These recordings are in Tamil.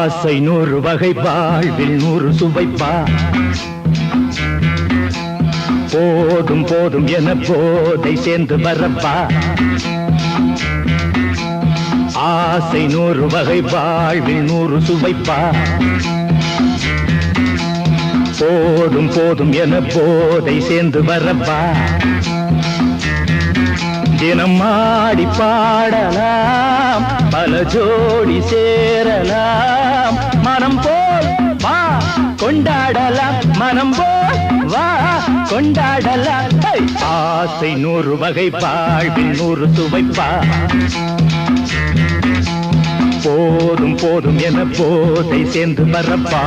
ஆசை 100 வகை வாழ்வில் 100 சுவைப்பா போதும் போதும் என போதை சேர்ந்து வரப்பா ஆசை 100 வகை வாழ்வில் 100 சுவைப்பா போதும் போதும் என போதை சேர்ந்து வரப்பா தினம் ஆடி பாடலாம் பல ஜோடி சேரலாம் மனம் போல் வா கொண்டாடலாம் மனம் போல் வா கொண்டாடலாம் ஆசை 100 வகை வாழ்வில் 100 சுவைப்பா போதும் போதும் என போதை சேர்ந்து வரப்பா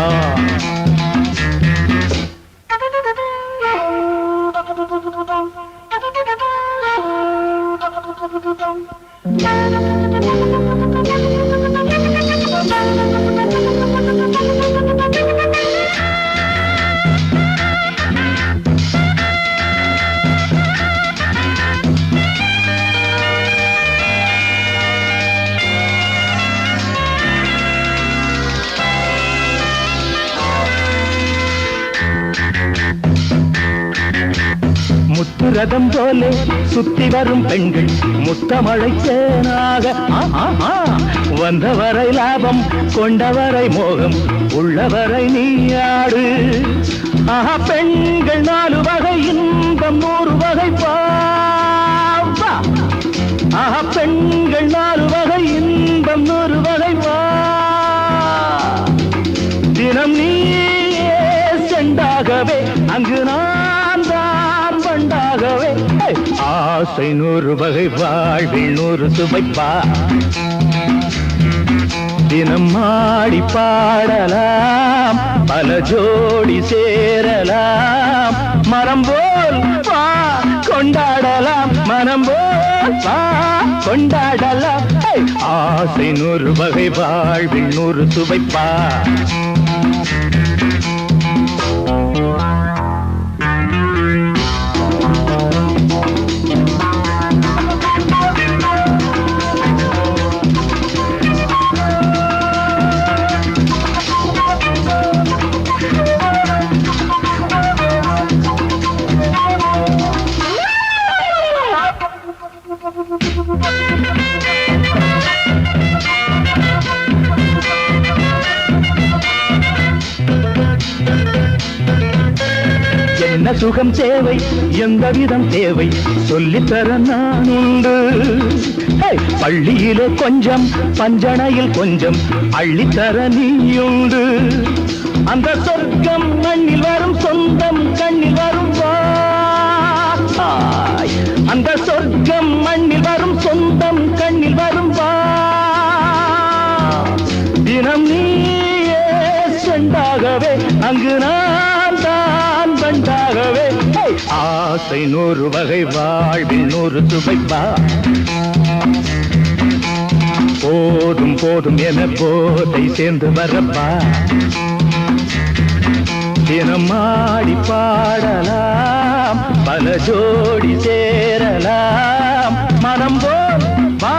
முத்துரதம் போலே சுத்தி வரும் பெண்கள் முத்தமழை தேனாக வந்தவரை லாபம் கொண்டவரை மோகம் உள்ளவரை நீயாடு பெண்கள் 4 வகை இன்பம் 100 வகை பாவா பெண்கள் 4 வகை இன்பம் 100 வகை வா தினம் நீயே செண்டாகவே அங்கு நான் தான் பண்டாகவே ஆசை 100 வகை வாழ்வில் 100 சுவைப்பா தினம் ஆடி பாடலாம் பல ஜோடி சேரலாம் மரம் போல் வா கொண்டாடலாம் மனம் போல் வா கொண்டாடலாம் ஆசை 100 வகை வாழ்வில் 100 சுவைப்பா என்ன சுகம் தேவை எந்த விதம் தேவை சொல்லித்தர நான் உண்டு பள்ளியிலே கொஞ்சம் பஞ்சணையில் கொஞ்சம் அள்ளித்தர நீயுண்டு அந்த சொர்க்கம் மண்ணில் வரும் சொந்தம் கண்ணில் வரும் அந்த சொர்க்கம் மண்ணில் வரும் சொந்தம் கண்ணில் வரும் தினம் நீயே செண்டாகவே அங்கு நான் தான் பண்டாகவே ஆசை 100 வகை வாழ்வில் 100 சுவைப்பா போதும் போதும் என போதை சேர்ந்து வரப்பா தினம் ஆடி பாடலாம் பல ஜோடி சேரலாம் மனம் போல் வா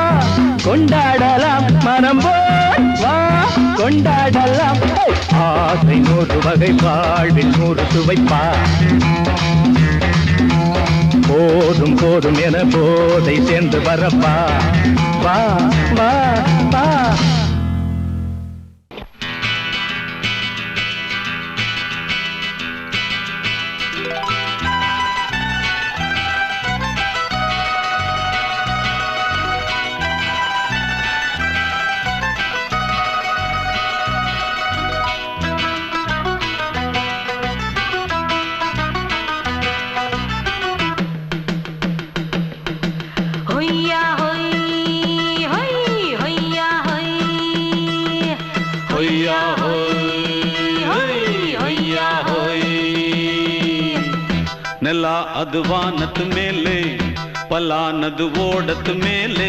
கொண்டாடலாம் மனம் போல் வா கொண்டாடலாம் ஆசை 100 வகை வாழ்வில் 100 சுவைப்பா போதும் போதும் என போதை சேர்ந்து வரப்பா வா வா வா ನೆಲ ಅದು ವಾನದ ಮೇಲೆ ಪಲಾನದು ಓಡದ ಮೇಲೆ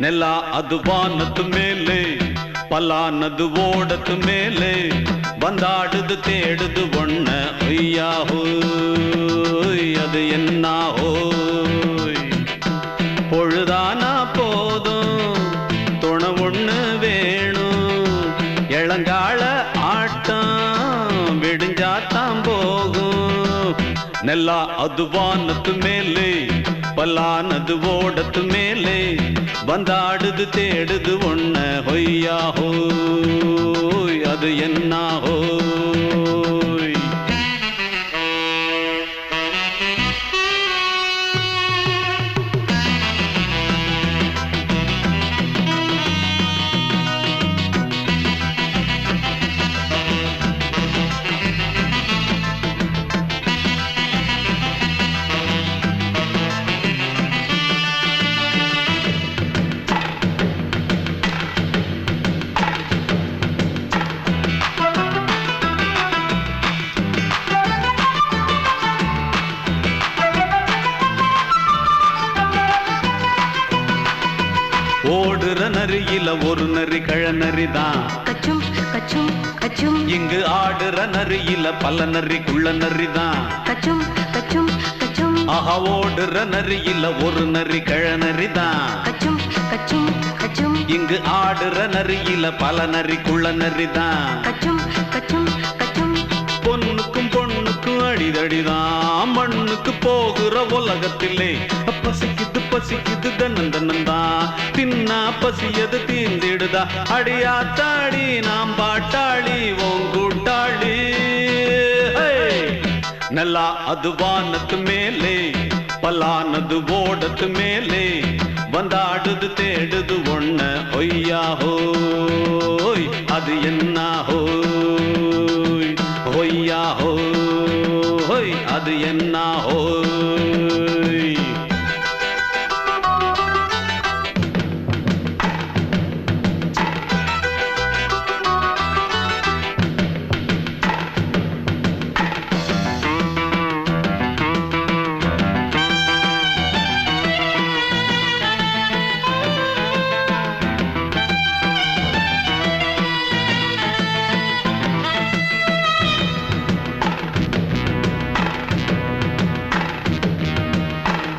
ನೆಲ ಅದು ವಾನದ ಮೇಲೆ ಪಲಾನದು ಓಡದ ಮೇಲೆ ಬಂದಾಡುದು தேடுது ஒண்ண ஐயா ஹோய் அது என்ன ஹோய் பொழுதானா போதும் துணை ஒண்ணு வேணும் இளங்கா ನೆಲ ಅದು ವಾನತ್ತು ಮೇಲೆ பல்லானது ஓடத்து மேலே வந்தாடுது தேடுது ஒன்ன ஹொய்யா ஹோய் அது என்ன ஹோய் ஓடுற நரியில ஒரு நரி கழநரிதான் கச்சும் கச்சும் கச்சும் இங்கு ஆடுற நரியில பல நரி குள்ள நரிதான் கச்சும் கச்சும் கச்சும் ஆஹா ஓடுற நரியில ஒரு நரி கழநரிதான் கச்சும் கச்சும் கச்சும் இங்கு ஆடுற நரியில பல நரி குள்ள நரிதான் கச்சும் கச்சும் கச்சும் பொண்ணுக்கும் பொண்ணுக்கும் அடிதடிதான் மண்ணுக்கு போகிற உலகத்திலே பசிக்குது பசிக்குது தன்னந்தன்னந்தான் தின்னா பசியது தீர்ந்திடுதா அடியாத்தாடி நாம் பாட்டாளி ஓங்கூட்டாளி நல்லா அது வானத்து மேலே பல்லானது ஓடத்து மேலே வந்தாடுது தேடுது ஒன்ன ஒய்யா ஹோய் அது என்ன ஹோய் ஒய்யா ஹோய் அது என்ன ஹோய்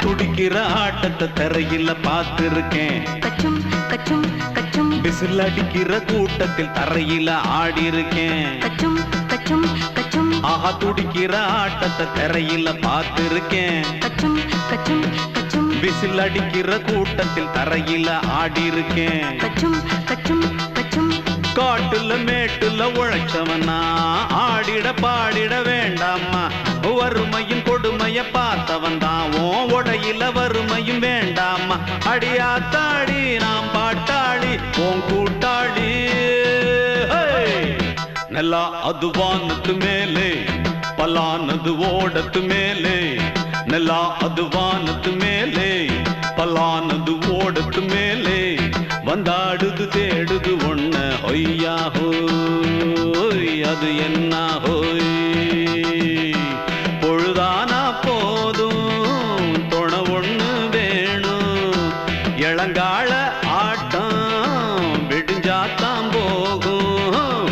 துடிக்கிற ஆட்டத்தை தரையில பார்த்திருக்கேன் கச்சும் கச்சும் கச்சும் விசில் அடிக்கிற கூட்டத்தில் தரையில ஆடி இருக்கேன் கச்சும் கச்சும் கச்சும் ஆஹா துடிக்கிற ஆட்டத்தை தரையில பார்த்திருக்கேன் கச்சும் கச்சும் கச்சும் விசில் அடிக்கிற கூட்டத்தில் தரையில ஆடி இருக்கேன் கச்சும் கச்சும் கச்சும் காட்டுல மேட்டுல உழைச்சவனா ஆடிட பாடிட வேண்டாமா வறுமையும் கொடுமைய பார்த்தவன் தான் ஓ உடையில வறுமையும் வேண்டாமா அடியாத்தாடி நாம் பாட்டாளி ஓன் கூட்டாளி நல்லா அது வானத்து மேலே பல்லானது ஓடத்து மேலே நல்லா அது வானத்து மேலே பல்லானது ஓடத்து மேலே வந்தாடுது தேடுது ஒன்ன ஒய்யா ஹோய் அது என்ன ஹோய் பொழுதானா போதும் துணை ஒண்ணு வேணும் இளங்கால ஆட்டம் விடிஞ்சாத்தான் போகும்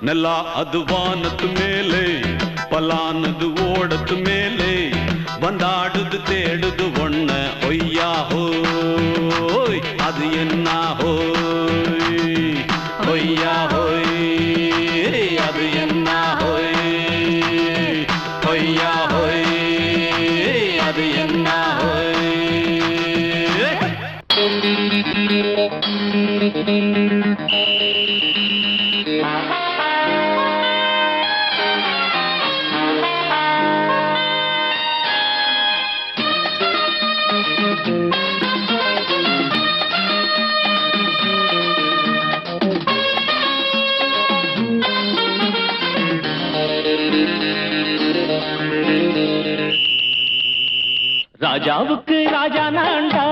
நல்லா அது வானத்து மேலே பல்லானது ஓடத்து மேலே வந்தாடுது தேடுது ஒன்ன ஒய்யா ஹோய் அது என்ன ஹோய் ஒய்யா ஹோய் அது என்ன ஹோய் ஒய்யா ஹோய் அது என்ன ஹோய் ராஜாவுக்கு ராஜா நான்டா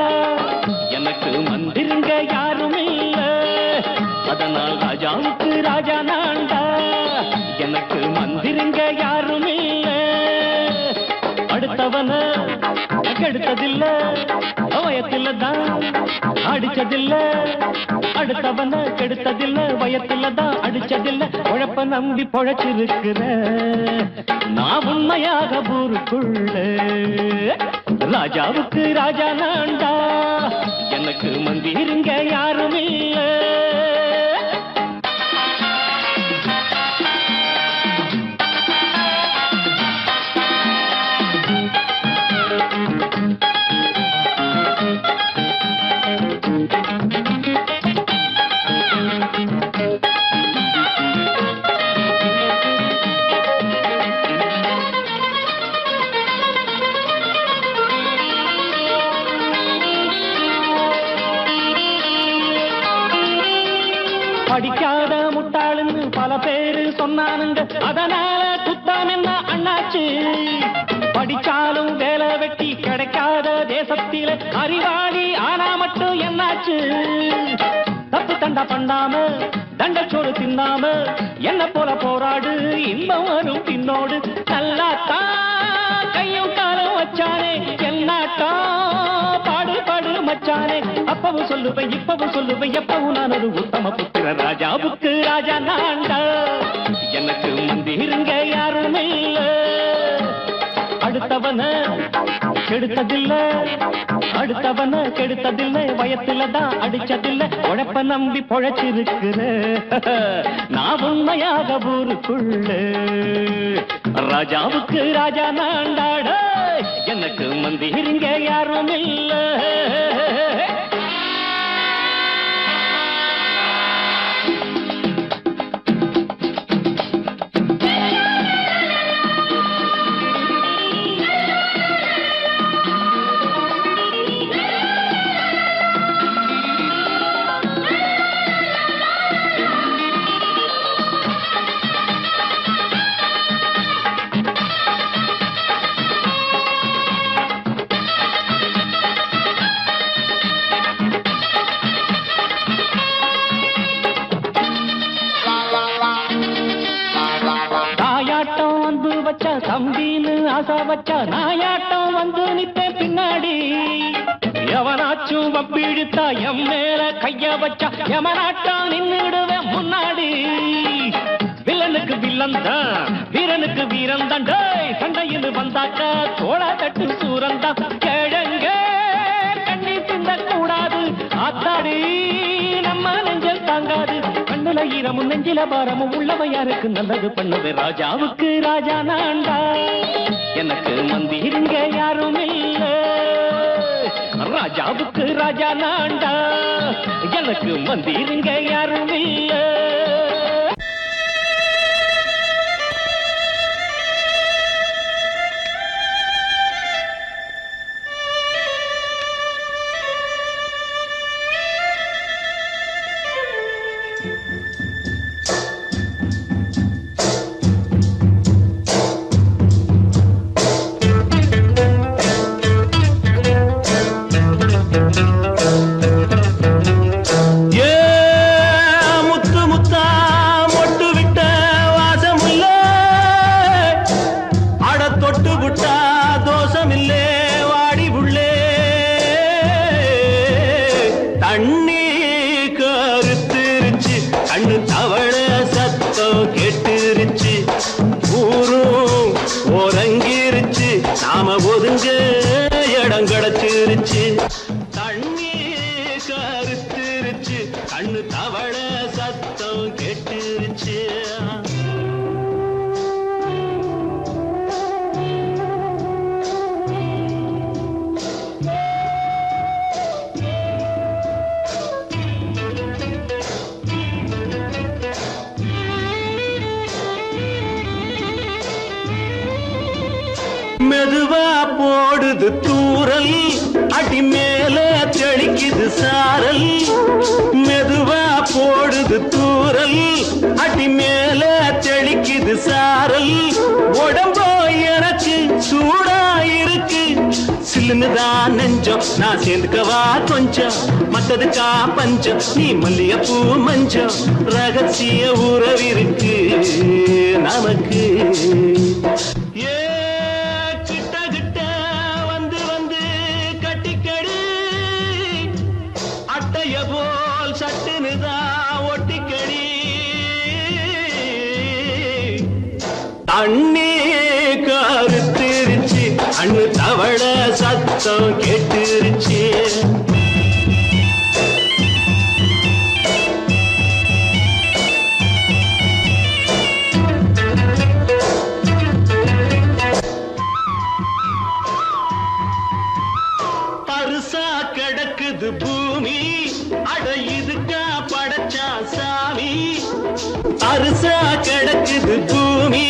எனக்கு மந்திருங்க யாரும் இல்ல அதனால் ராஜாவுக்கு ராஜா நான்டா எனக்கு மந்திருங்க யாரும் இல்ல அடுத்தவன கெடுத்ததில்ல வயத்தில தான் அடிச்சதில்ல அடுத்தவன கெடுத்ததில்ல வயத்தில தான் அடிச்சதில்ல உழப்ப நம்பி பொழைச்சிருக்கிற நான் உண்மையாக ஊருக்குள்ள ராஜாவுக்கு ராஜா நான்டா எனக்கு மந்திருங்க யாரும் இல்ல படிக்காத முட்டாளுன்னு பல பேரு சொன்னானுங்க, அதனால குத்தம் என்ன அண்ணாச்சு? படிச்சாலும் வேலை வெட்டி கிடைக்காத தேசத்தில அறிவாளி ஆனா மட்டும் என்னாச்சு? தப்பு தண்டா பண்ணாம தண்டச்சோடு தின்னாம என்ன போல போராடு, இன்பம் வரும் பின்னோடு. நல்லாத்தான் கையும் காலம் வச்சானே, என்னாட்டா பாடு பாடு மச்சானே. அப்பவும் சொல்லுவேன் இப்பவும் சொல்லுவேன், எப்பவும் நான் ஒரு உத்தம புத்திர. ராஜாவுக்கு ராஜா நான்டா, எனக்கு மந்திருங்க யாரும் இல்ல. அடுத்தவன கெடுத்ததில்ல, அடுத்தவன கெடுத்ததில்லை, வயத்துலதான் அடிச்சதில்லை. உழைப்ப நம்பி பொழைச்சிருக்கிற நான் உண்மையாக ஊருக்குள்ள. ராஜாவுக்கு ராஜா நான்டாட, எனக்கு மந்திரிங்க யாரும் இல்ல. தம்பின்னு ஆசா வச்சா நாயாட்டம் வந்து நித்தேன் பின்னாடி. எவனாச்சும் வப்பிழுத்தா எம் மேல கைய வச்சா எவனாட்டம் நின்னுடுவேன் முன்னாடி. வில்லனுக்கு வில்லன் தான், வீரனுக்கு வீரன் தான். சண்டையில் வந்தாக்கா தோளா தட்டு சூரன் தான். கிழங்க கண்ணி திந்த கூடாது, ஆத்தாடி நம்ம நெஞ்சல் தாங்காது. கண்ணுல ஈரமும் நெஞ்சில பாரமும் உள்ளவன் யாருக்கு நல்லது பண்ணது. ராஜாவுக்கு ராஜா நான்டா, எனக்கு மந்திருங்க யாரும் இல்ல. ராஜாவுக்கு ராஜா நான்டா, எனக்கு மந்திருங்க யாரும் இல்ல. நாம ஒதுங்க இடம் கிடைச்சிருச்சு. தண்ணி கருத்திருச்சு, கண்ணு தவள சத்தம் கேட்டுருச்சு. மெதுவா போடுது தூரல், அடி மேல தெளிக்குது சாரல். மெதுவா போடுது தூரல், அடி மேல தெளிக்குது சாரல். உடம்போ எனக்கு சூடா இருக்கு, சில்லுன்னுதான் நெஞ்சம். நான் சேர்ந்துக்கவா கொஞ்சம், மத்ததுக்கா பஞ்சம். நீ மல்லிகைப்பூ மஞ்சம், ரகசிய உறவிருக்கு நமக்கு. போல் சட்டுனுதான் ஒட்டிக்கடி. தண்ணி கருத்திருச்சு, அண்ணு தவள சத்தம் கேட்டுருச்சு. பருசா கிடக்குது பூமி, அட இதுக்கா படைச்சா சாமி. அரிசா கிடக்குது பூமி,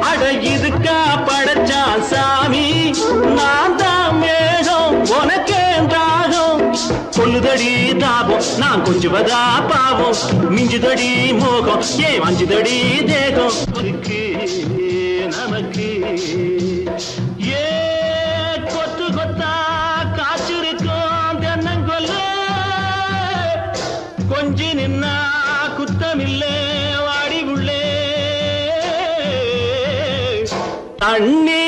அட இதுக்கா படைச்சா சாமி. நான் தான் மேகம் உனக்கே தாகம், கொல்லுதடி தாபம் நான் கொஞ்சுவதா பாவம் மிஞ்சுதடி மோகம் ஏன் வஞ்சுதடி தேகம் நமக்கு ஏ கொத்து கொத்தா காய்ச்சிருக்கும் தென்னங்கொல்ல கொஞ்சி நின்னா குத்தமில்லே வாடி உள்ளே தண்ணி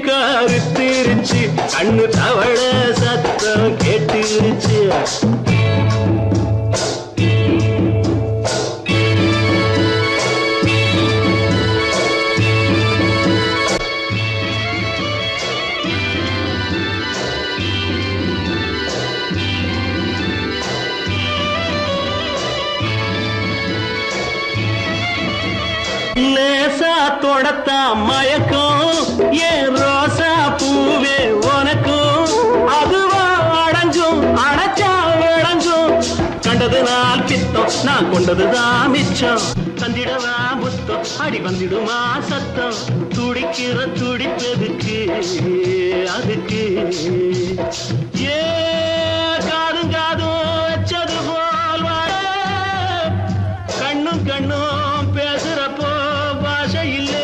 கருத்திருச்சு கண்ணு தவள சத்தம் கேட்டுருச்சு லேசா தொடத்தா மயக்கம் ஏன் ரோசா பூவே உனக்கும் அதுவா அடைஞ்சும் அடைச்சா விளைஞ்சும் கண்டது நாள் பித்தம் நான் கொண்டதுதான் மிச்சம் தந்திடவா புத்தம் அடி வந்திடுமா சத்தம் துடிக்கிற துடிப்பதுக்கு அதுக்கு ஏ காதும் காதும் வச்சது போல் வாழ கண்ணும் கண்ணும் பேசுறப்போ பாஷை இல்லே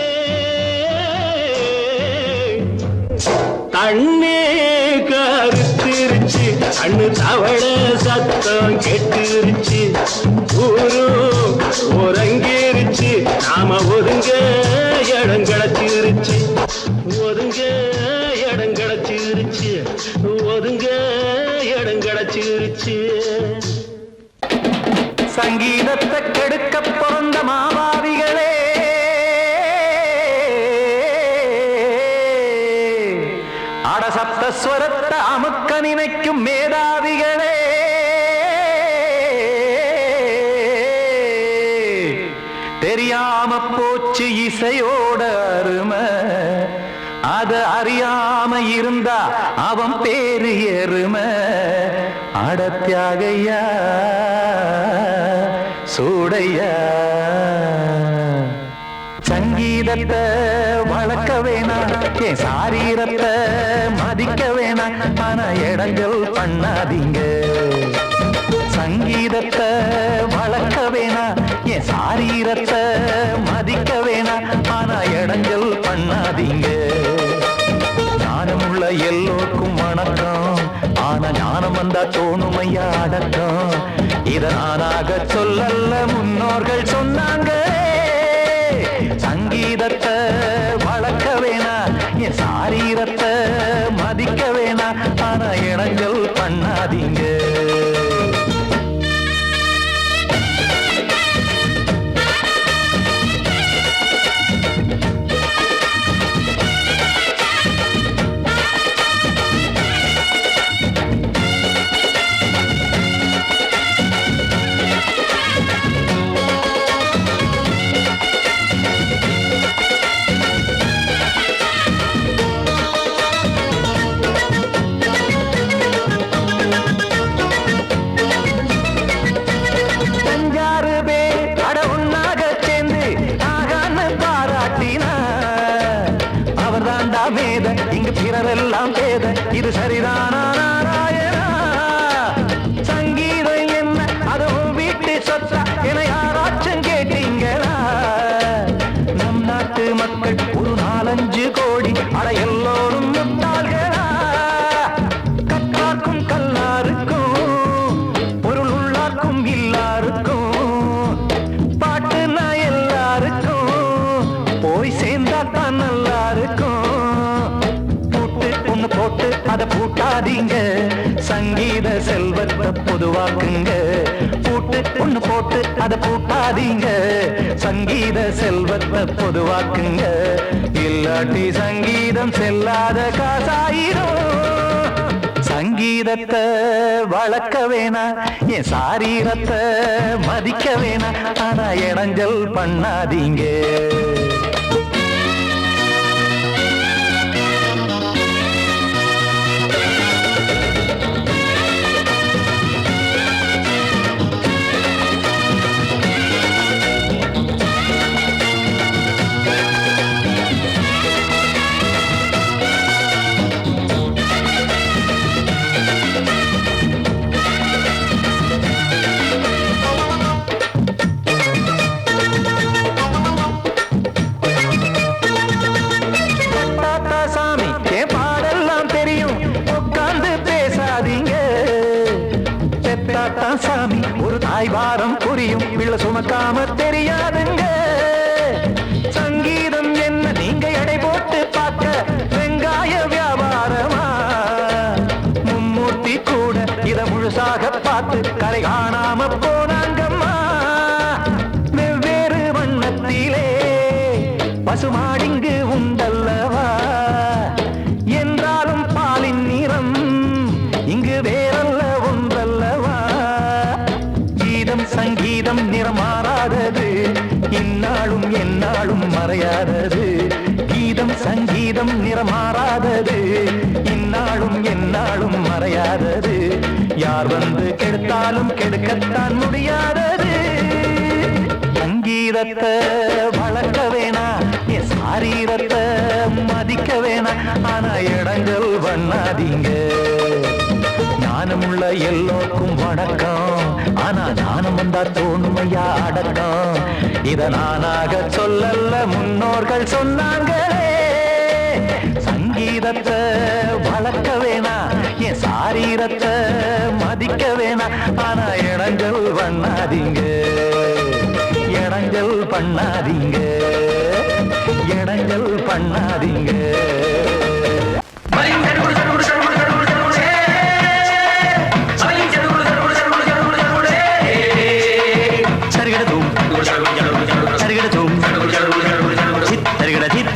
தண்ணே கருத்திருச்சு கண்ணு தவள சத்தம் கெட்டுருச்சு ஊரும் ஒரங்கிருச்சு நாம ஒதுங்க இடம் கிடச்சிருச்சு ஒதுங்க இடம் கிடச்சிருச்சு ஒதுங்க இடம் கிடச்சிருச்சு சங்கீதத்தை கெடுக்க பிறந்த மாவாவிகளே அடசப்தஸ்வரத்தை அமுக்க நினைக்கும் மேதாவிகளே தெரியாம போச்சு இசையோட அருமை அத அறியாம இருந்தா அவன் பேரு எருமை அடத்தியாகையா சூடையா சங்கீதத்தை வளர்க்க வேணாம் என் சாரீரத்தை மதிக்க வேணாம் ஆனா இடங்கள் பண்ணாதீங்க சங்கீதத்தை வளர்க்க வேணாம் என் சாரீரத்தை மதிக்க வேணாம் ஆனா இடங்கள் பண்ணாதீங்க ஞானமுள்ள எல்லோருக்கும் வணக்கம் ஆனா ஞானம் வந்தா தோணுமையா அடக்கம் இத நானாக சொல்லல்ல முன்னோர்கள் சொன்னாங்க சங்கீதத்தை வளர்க்க வேணா என் சாரீரத்தை மதிக்க வேணா ஆனா இடங்கள் பண்ணாதீங்க இங்கு பிறரெல்லாம் பேத இது சரிதானா நாராயணா சங்கீதம் என்ன அதுவும் வீட்டு சொத்தா என யாராச்சும் கேட்டீங்களா நம் நாட்டு மக்கள் ஒரு 4-5 கோடி அட எல்லோரும் முட்டாள்களா கற்றார்க்கும் கல்லாருக்கும் பொருள் உள்ளார்க்கும் இல்லாருக்கும் பாட்டுனா எல்லாருக்கும் போய் சேர்ந்தா தான் நல்லா இருக்கும் போட்டு அத பூட்டாதீங்க சங்கீத செல்வத்தை பொதுவாக்குங்க பூட்டு ஒண்ணு போட்டு அத பூட்டாதீங்க சங்கீத செல்வத்தை பொதுவாக்குங்க இல்லாட்டி சங்கீதம் செல்லாத காசாயிரும் சங்கீதத்தை வளர்க்க வேணா என் சாரீரத்தை மதிக்க வேணா ஆனா இடைஞ்சல் பண்ணாதீங்க ஒரு தாய் வாரம் புரியும் பிள்ளை சுமக்காம தெரியாதுங்க சங்கீதம் என்ன நீங்க எடை போட்டு பார்க்க வெங்காய வியாபாரமா மும்மூர்த்தி கூட இத முழுசாக பார்த்து கரை காணாம போனாங்கம்மா வெவ்வேறு வண்ணத்திலே பசுமாடிங்கு உண்டல்லவா என்றாலும் பாலின் நிறம் இங்கு வேறல்ல ஒன்றல்லவா கீதம் சங்கீதம் நிறம் மாறாதது இந்நாளும் எந்நாளும் மறையாதது கீதம் சங்கீதம் நிறம் மாறாதது இந்நாளும் எந்நாளும் மறையாதது யார் வந்து கெடுத்தாலும் கெடுக்கத்தான் முடியாதது சங்கீதத்தை வளர்க்க வேணா என் சாரீரத்தை மதிக்க வேணா ஆனா இடங்கள் பண்ணாதீங்க ஞானமுள்ள எல்லோருக்கும் வணக்கம் ஆனா ஞானம் வந்தா தோணுமையா அடக்கம் இத நானாக சொல்லல முன்னோர்கள் சொன்னாங்களே சங்கீதத்தை வளர்க்க வேணா என் சாரீரத்தை மதிக்க வேணா ஆனா இடங்கள் பண்ணாதீங்க இடங்கள் பண்ணாதீங்க இடங்கள் பண்ணாதீங்க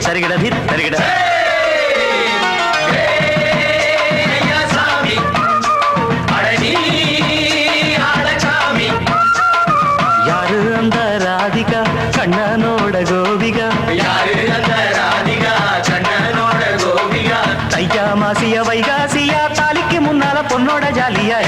சரிகிட சரிகிட யாரு அந்த ராதிகா கண்ணனோட கோபிகா யாரு அந்த ராதிகா கண்ணனோட கோபிகா தையா மாசியா வைகாசியா தாலிக்கு முன்னால பொண்ணோட ஜாலியா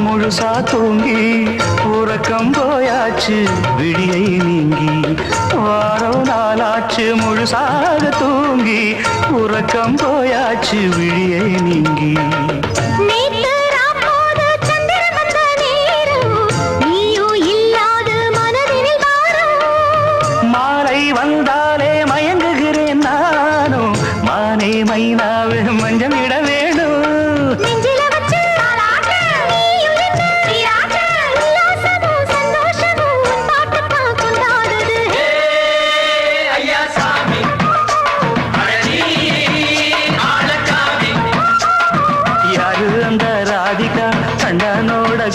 முழுசா தூங்கி உறக்கம் போயாச்சு விடியை நீங்கி வாரம் நாளாச்சு முழுசாக தூங்கி உறக்கம் போயாச்சு விடியை நீங்கி மாலை வந்தாலே மயங்குகிறேன் நானும் மானே மைனாவே மஞ்சள் இட வேணும்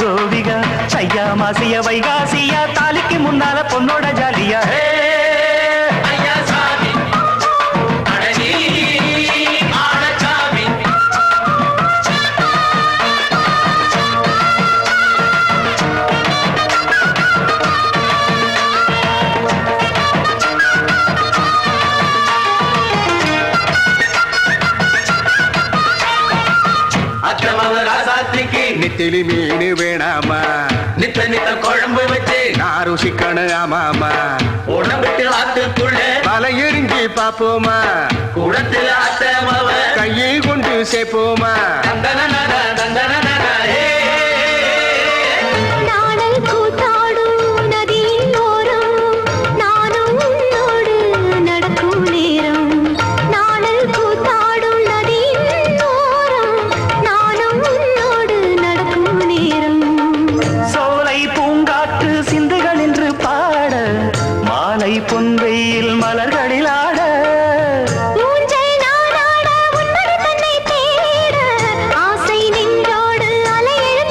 கோபிகா சையா மாசிய வைகாசியா தாலிக்கு முன்னால பொண்ணோட ஜாலியா நெத்திலி மீன் வேணாமா நித்த நித்த குழம்பு வச்சு நான் ருசிக்கணும் ஆமாமா உடம்புட்டு ஆத்துக்குள்ள பல எரிஞ்சு பாப்போமா குடத்துல ஆத்தமாவ கையை கொண்டு சேர்ப்போமா பொன்வெயில் மலர்களில் ஆட ஆசை நின்றோடு அலையெழும்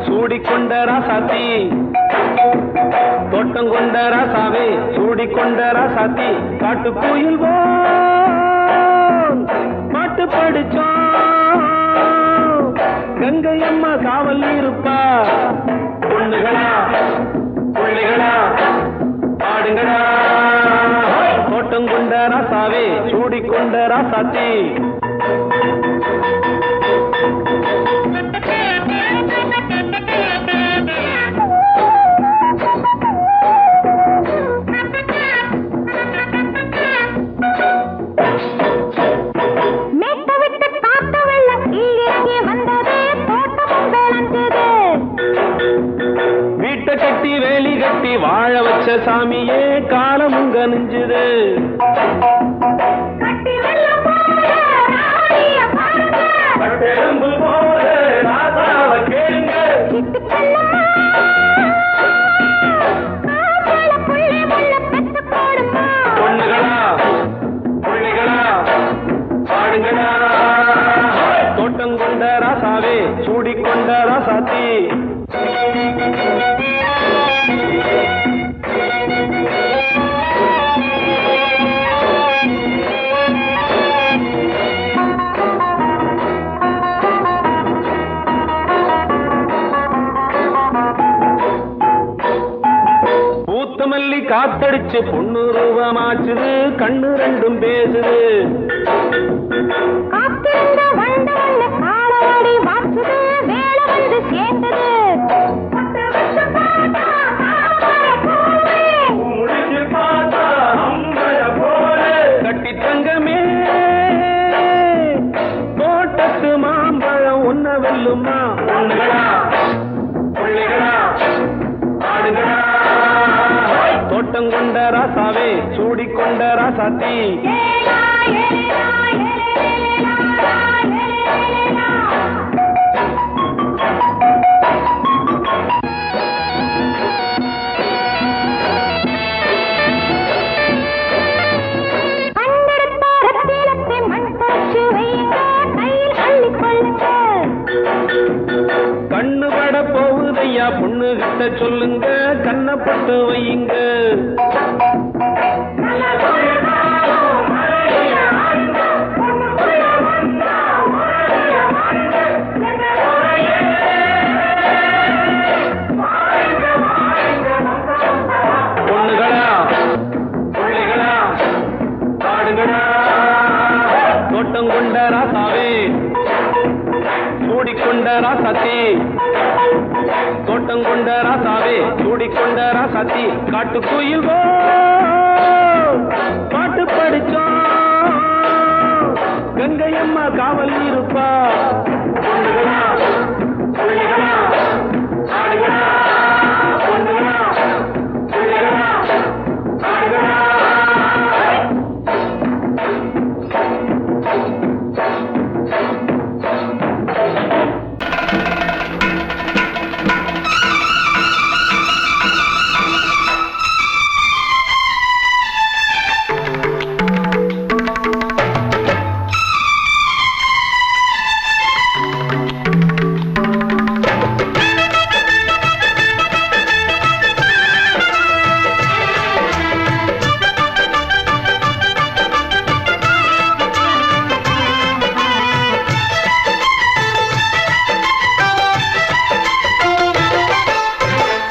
சூடிக்கொண்ட ராசாத்தி தோட்டம் கொண்ட ராசாவே சூடிக்கொண்ட ராசாத்தி காட்டு கோயில் பாட்டு படிச்சோம் கங்கை அம்மா காவல் இருப்பா பொண்ணுகளா பிள்ளைகளா பாடுங்களா தோட்டம் கொண்ட ராசாவே சூடிக்கொண்ட ராசாத்தி கட்டி வேலி கட்டி வாழ வச்ச சாமியே காலமும் கனிஞ்சுது பொண்ணுகளா பிள்ளைகளா பாடுங்களா தோட்டம் கொண்ட ராசாவே சூடிக்கொண்ட ராசாத்தி காத்தடிச்சு பொண்ணு ரூபமாச்சுது கண்ணு ரெண்டும் பேசுது காத்திருந்த வண்டவல்ல காலவாடி வாச்சுது வேலை வந்து சேர்ந்தது கட்டி தங்கமே தோட்டத்து மாம்பழம் ஒன்ன வெல்லுமா பொண்ணுகளா பிள்ளைகளா ஆடுகளா தோட்டம் கொண்ட ராசாவே சூடிக்கொண்ட ராசாத்தி கண்ணு பட போகுதையா பொண்ணு கிட்ட சொல்லுங்க கண்ணப்பட்டு வையுங்க பொண்ணுகளா பிள்ளைகளா ஆடுகளா தோட்டம் கொண்ட ராசாவே சூடிக்கொண்ட ராசாத்தி தோட்டம் கொண்ட ராசாவே சூடிக்கொண்ட ராசாத்தி காட்டு கோயில் பாட்டு படிச்சோம் கங்கையம்மா காவல் இருப்பா பொண்ணுகளா பிள்ளைகளா ஆடுகளா பொண்ணுகளா பிள்ளைகளா ஆடுகளா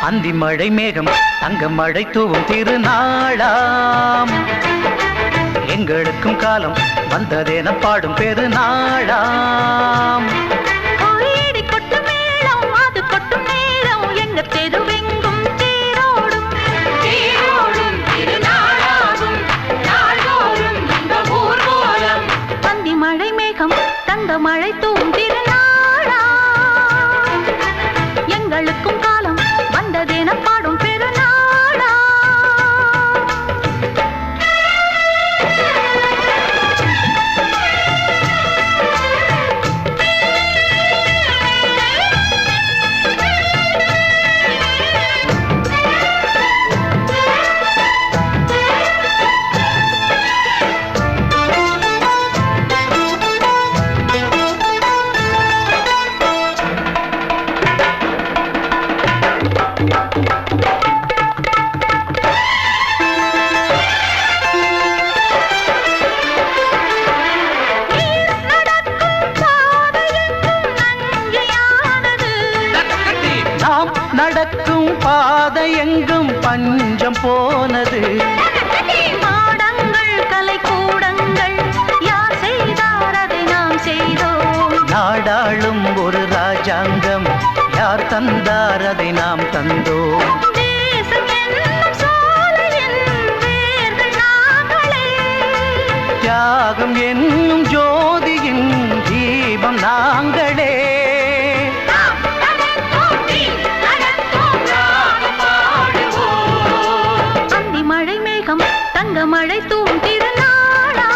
அந்தி மழை மேகம் தங்க மழை தூவும் திருநாளாம் எங்களுக்கும் காலம் வந்ததென பாடும் பெருநாளாம் கோயிடி கொட்டு மேளம் அது கொட்டும் நேரம் எங்க தெருவெங்கும் தேரோடும் தேரோடும் திருநாளாகும் நாள்தோறும் இந்த ஊர்வலம் அந்தி மழை மேகம் தங்க மழை தூவும் திருநாளா எங்களுக்கும் காலம் வந்ததென பாடும் பெருநாளா நடக்கும் பாதை எங்கும் பஞ்சம் போனது மாடங்கள் கலை கூடங்கள் யார் செய்தார் அதை நாம் செய்தோம் நாடாளும் ஒரு ராஜாங்கம் யார் தந்தார் அதை நாம் தந்தோம் தேசம் என்னும் சோலையின் வேர்கள் நாங்களே தியாகம் என்னும் ஜோதியின் தீபம் நாங்களே அந்தி மழை மேகம் தங்க மழை தூவும் திருநாளா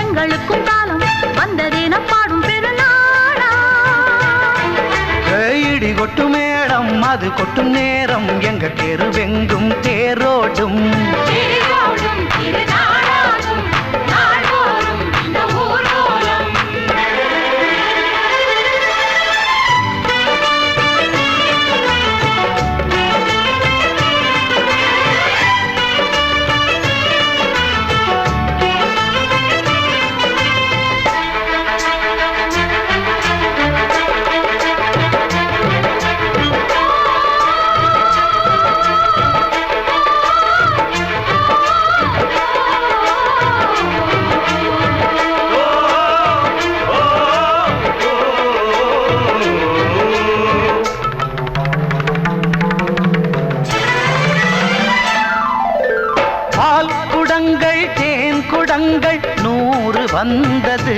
எங்களுக்கும் காலம் வந்ததென பாடும் பெருநாளா இடி கொட்டு மேடம் அது கொட்டும் நேரம் எங்க தெருவெங்கும் தேரோடும் தேரோடும் திருநாளாகும் நாள்தோறும் இந்த ஊர்வலம் மாதங்கள் 100 வந்தது.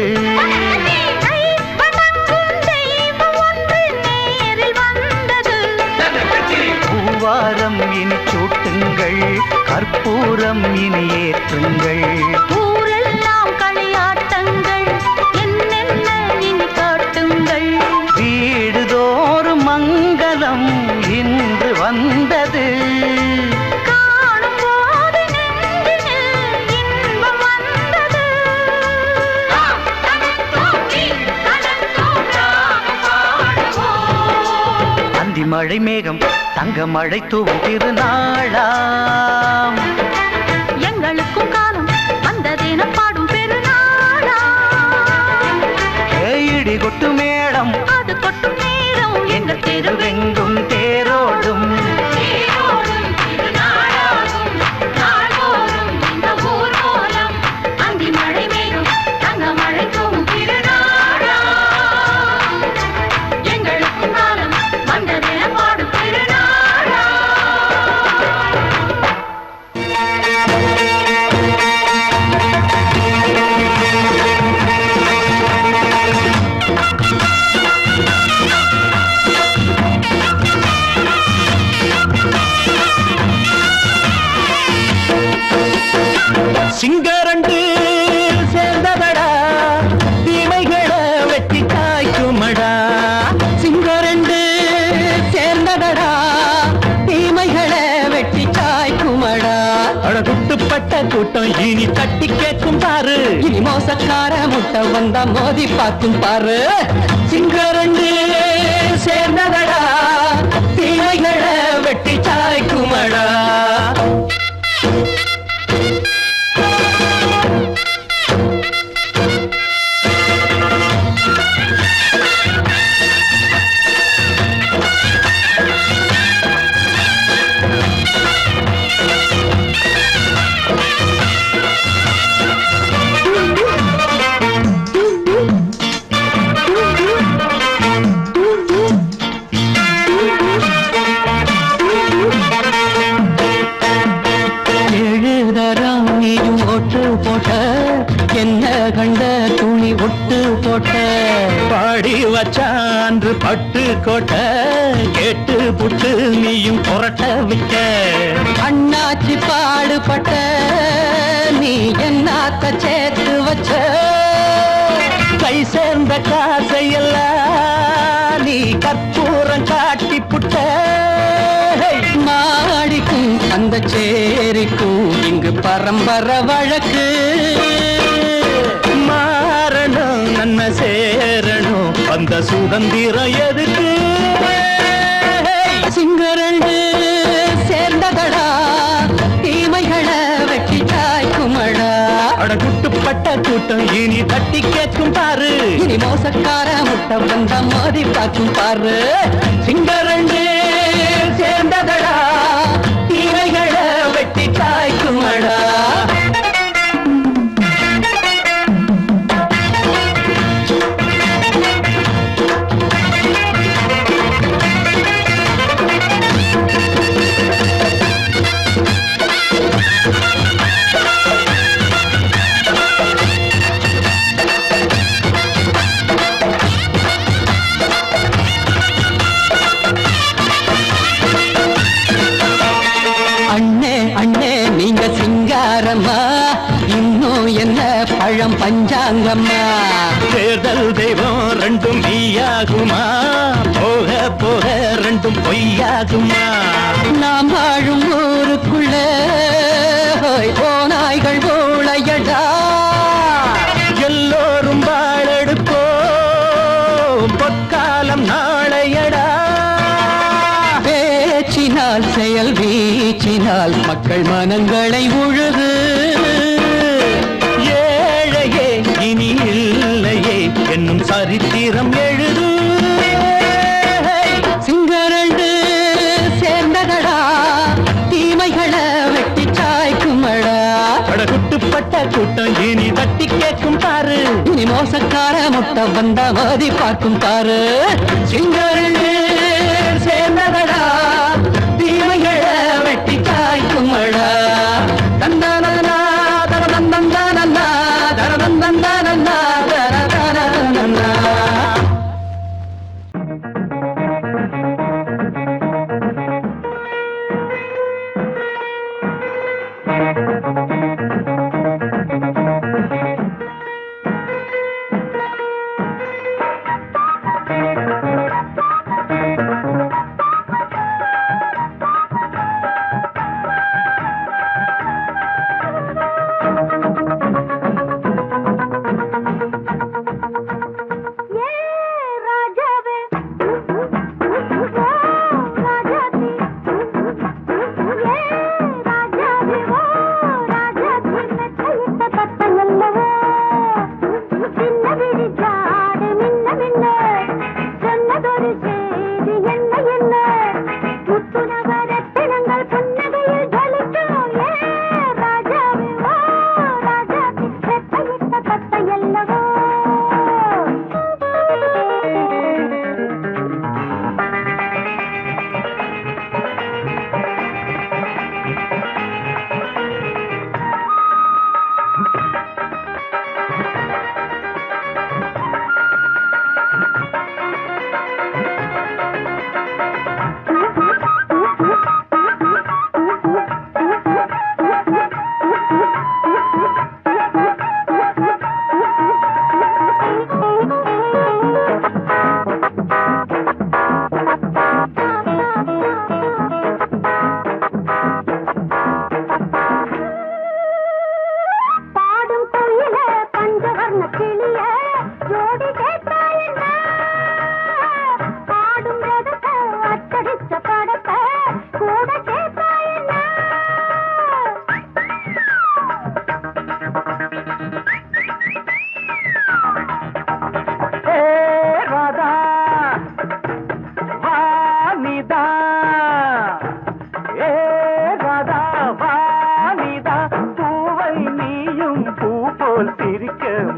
பூவாரம் இனி சூட்டுங்கள், கற்பூரம் இனி ஏற்றுங்கள். ஊரெல்லாம் களியாட்டங்கள், என்னென்ன இனி காட்டுங்கள். வீடுதோறும் மங்களம் இன்று வந்தது. காணும் போது நெஞ்சினில் இன்பம் வந்தது. அந்தி மழை மேகம் தங்க மழை தூவும் திருநாளாம். எங்களுக்கும் காலம் வந்ததென பாடும் பெருநாளாம். இடி கொட்டு மேளம் அது கொட்டும் நேரம் எங்கள் தெருவெங்கும் தெருவெங்கும் தேரோடும். திருநாளாகும் நாள்தோறும் இந்த ஊர் கோலம். அந்தி மழை மேகம் தங்க மழை தூவும் திருநாளாம். எங்களுக்கும் காலம் வந்ததென பாடும் திருநாளாம். சிங்கரண்டு சேர்ந்ததடா, தீமைகளை வெட்டி காய்க்குமடா. சிங்கரண்டு சேர்ந்ததடா, தீமைகளை வெட்டி காய்க்குமடா. அழகுட்டுப்பட்ட கூட்டம் இனி தட்டி கேட்கும் பாரு. இனி மோசக்கார முட்டை வந்தா மோதி பார்க்கும் பாரு. சிங்கரண்டு சேர்ந்ததடா, தீமைகளை வெட்டி காய்க்குமடா. என்ன கண்ட துணி ஒட்டு போட்ட பாடி வச்சான்று பட்டு கோட்ட கேட்டு புட்டு நீயும் புரட்ட விட்ட. அண்ணாச்சி பாடுபட்ட நீ என்னாத்த சேர்த்து வச்ச. கை சேர்ந்த காசையெல்லாம் நீ கற்பூரம் காட்டி புட்ட. மாடிக்கும் அந்த சேரிக்கும் இங்கு பரம்பரை வழக்கு. மாறணும் நன்மை சேரணும் அந்த சுதந்திரம் எதுக்கு. சிங்கரண்டு சேர்ந்ததடா, தீமைகளை வெட்டி காய்க்குமடா. அடகுட்டுப்பட்ட கூட்டம் இனி தட்டி கேட்கும் பாரு. இனி மோசக்கார முட்டை வந்த மோதி பார்க்கும் பாரு. சிங்கரண்டு சேர்ந்ததடா, தீமைகளை வெட்டி காய்க்குமடா. பழம் பஞ்சாங்கம்மா. தேர்தல் தெய்வம் ரெண்டும் மெய்யாகுமா, போக போக ரெண்டும் பொய்யாகுமா. நாம் வாழும் ஊருக்குள்ள ஓநாய்கள் ஊழையடா. எல்லோரும் வாழெடுப்போ பொற்காலம் நாளையடா. பேச்சினால் செயல் வீச்சினால் மக்கள் மனங்களை உழுது. இனி இல்லையே என்னும் சரித்திரம் எழுது. சிங்கரண்டு சேர்ந்ததடா, தீமைகளை வெட்டி சாய்க்குமடா. அடகுட்டுப்பட்ட கூட்டம் இனி தட்டி கேட்கும் பாரு. இனி மோசக்கார முட்டை வந்த மோதி பார்க்கும் பாரு. சிங்கரண்டு சேர்ந்ததடா, தீமைகளை வெட்டி சாய்க்குமடா. தந்தானா தந்தந்தானா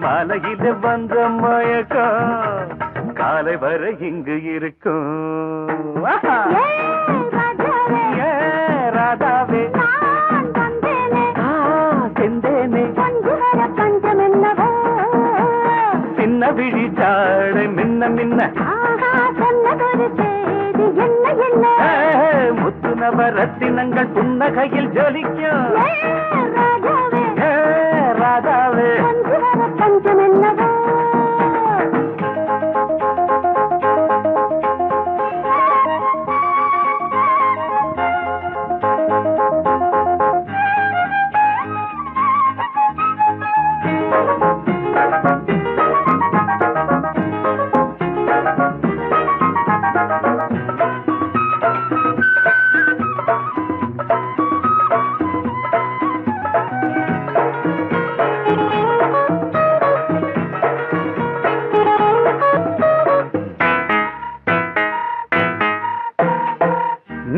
மாலையில வந்த மயக்கம் காலை வரை இங்கு இருக்கும். ராதாவே செந்தேனே சின்ன விழி சாடை மின்ன மின்ன முத்து நவரத்தினங்கள் புன்னகையில் ஜொலிக்கும். ராதாவே பஞ்சமென்னவோ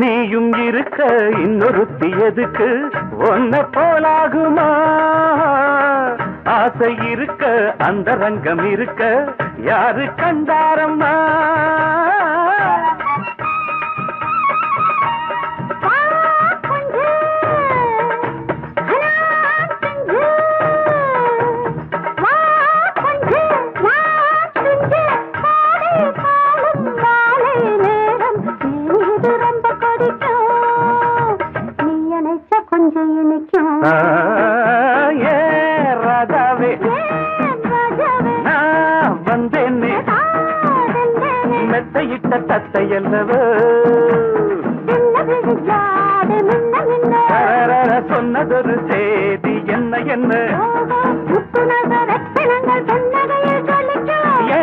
நீயும் இருக்க இன்னொருத்தி எதுக்கு ஒன்ன போலாகுமா? ஆசை இருக்க அந்த ரங்கம் இருக்க யாரு கண்டாரம்மா? ராதாவே நான் வந்தேனே மெத்தையிட்ட தத்தை அல்லவோ சொன்னதொரு செய்தி என்ன என்ன ஏ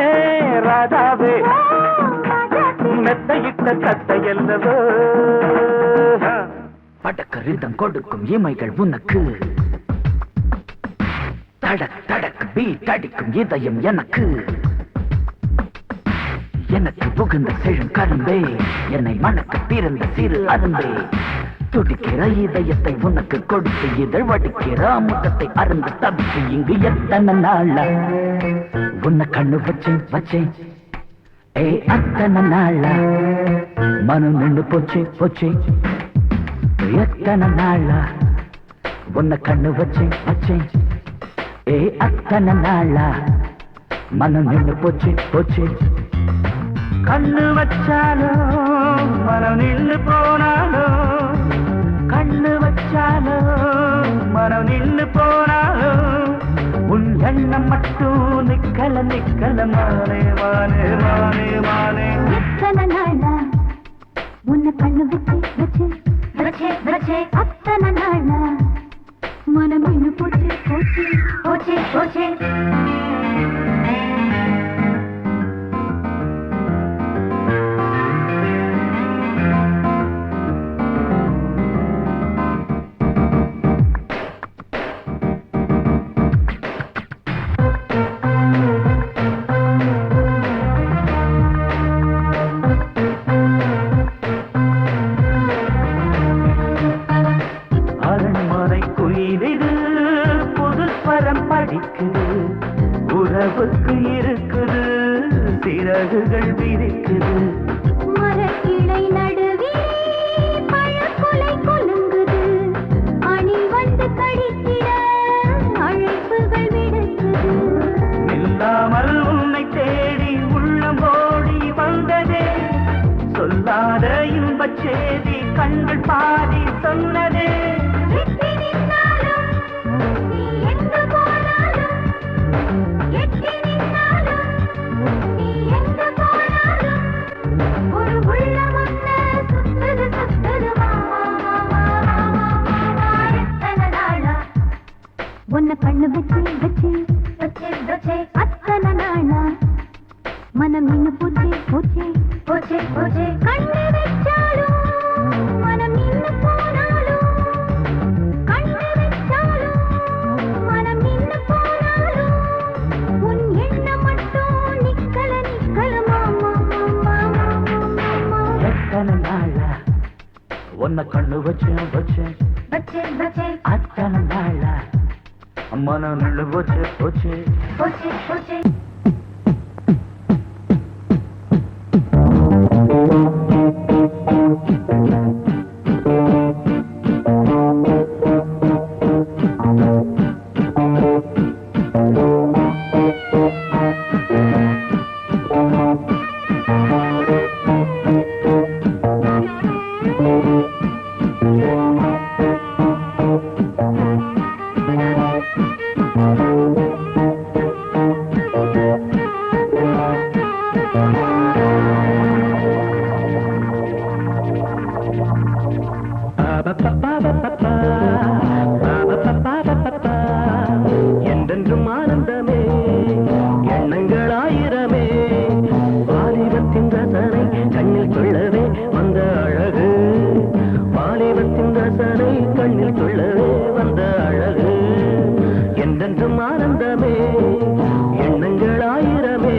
ராதாவே மெத்தையிட்ட தத்தை அல்லவோ படக்க ரிதம் கொடுக்கும் இமைகள் உனக்கு தடக் தடக் பீட் அடிக்கும் இதயம் எனக்கு எனக்கு புகுந்த செழும் கரும்பே என்னை மணக்க பிறந்த சிறு அரும்பே துடிக்கிற இதயத்தை உனக்கு கொடுத்து இதழ் வடிக்கிற முகத்தை அருந்து தவித்து இங்கு எத்தனை நாளா உன்னை கண்ணு வச்சேன் வச்சேன் ஏ அத்தனை நாளா மனு நின்று போச்சு போச்சு எத்தனை நாளா உன்னை கண்ணு வச்சேன் வச்சேன் ஏ அத்தனை நாளா மனம் நின்று போச்சு போச்சு. கண்ணு வச்சாலும் மனம் நின்று போனாலும், கண்ணு வச்சாலும் மனம் நின்று போனாலும், உன் எண்ணம் மட்டும் நிக்கல நிக்கல மானே மானே மானே மானே. எத்தனை நாளா உன்னை கண்ணு வச்சு வச்சு வச்சு வச்சு அத்தனை நாளா மனம் இன்னும் போச்சு போச்சு போச்சு போச்சு. உறவுக்கு இருக்குது சிறகுகள் விரிக்குது. மரக்கிளை நடுவே பழக்குலை கொலுங்குது, அணி வந்து கடித்திட அழைப்புகள் விடுக்குது. நில்லாமல் உன்னை தேடி உள்ளம் ஓடி வந்ததே, சொல்லாத இன்பச் செய்தி கண்கள் பாதி சொன்னதே. உன்னை கண்ணு வச்சு வச்சு வச்சு வச்சு அத்தனை நாளா மனம் நின்னு போச்சு போச்சு போச்சு போச்சு. கண்ணு வச்சாலும் மனம் நின்னு போனாலும், கண்ணு வச்சாலும் மனம் நின்னு போனாலும், உன் எண்ணம் மட்டும் நிக்கல நிக்கல மாமா மாமா மாமா. எத்தனை நாளா உன்னை கண்ணு வச்சு வச்சு வச்சு வச்சு அத்தனை நாளா மனம் நின்று போச்சு போச்சு போச்சு போச்சு. என்றென்றும் ஆனந்தமே எண்ணங்கள் ஆயிரமே, வாலிபத்தின் ரசனை கண்ணில் கொள்ளவே வந்த அழகு, வாலிபத்தின் ரசனை கண்ணில் கொள்ளவே வந்த அழகு. என்றென்றும் ஆனந்தமே எண்ணங்கள் ஆயிரமே.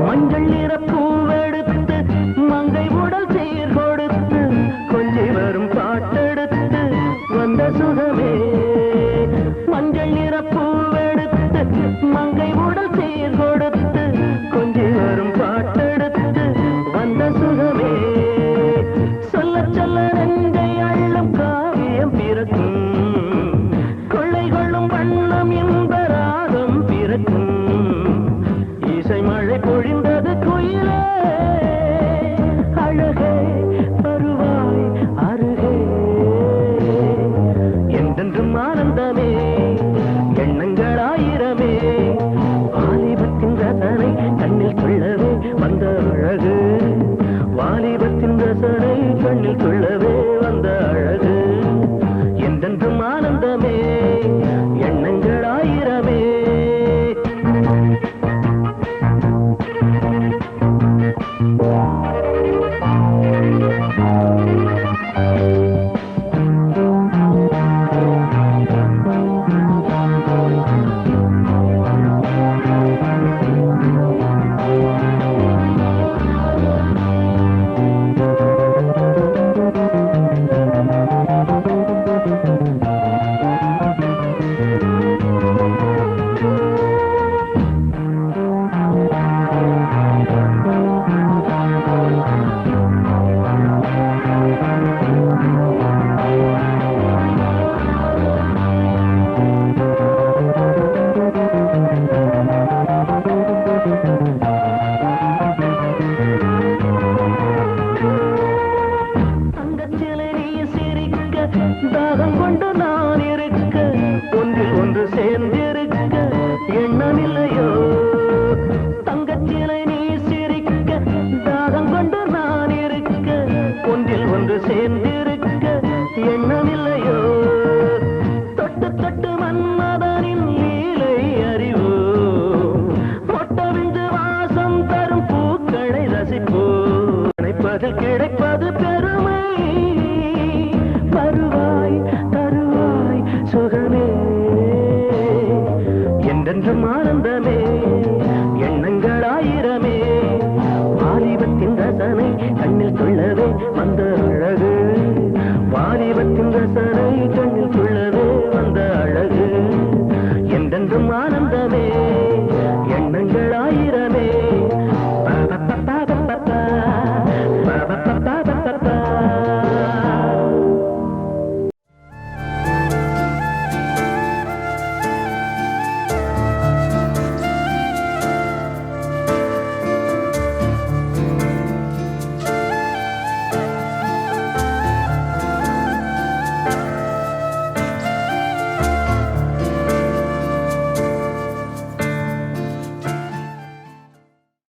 மஞ்சள் நிற பூவெடுத்து மங்கை உடல் சீர் கொடுத்து கொஞ்சி வரும் பாட்டெடுத்து வந்த சுகமே. மஞ்சள் நிற பூவெடுத்து மங்கை உடல் சீர் கொடுத்து கொஞ்சி வரும் பாட்டெடுத்து வந்த சுகமே. சொல்ல சொல்ல நெஞ்சை அள்ளும் காவியம் பிறக்கும், கொள்ளை கொள்ளும் வண்ணம் என்பராகம் பிறக்கும். இசை மழை பொழிந்தது குயிலே, அழகே வருவாய் அருகே. என்றென்றும் ஆனந்தமே எண்ணங்கள் ஆயிரமே, வாலிபத்தின் ரசனை கண்ணில் கொள்ளவே வந்த அழகு, வாலிபத்தின் ரசனை கண்ணில் கொள்ளவே வந்த அழகு. என்றென்றும் ஆனந்தமே எண்ணங்கள் ஆயிரமே. கிடைப்பது பெருமை வருவாய் தருவாய் சுகமே என்றென்றும் ஆனந்தமே எண்ணங்கள் ஆயிரமே வாலிபத்தின் ரசனை கண்ணில் கொள்ளவே வந்த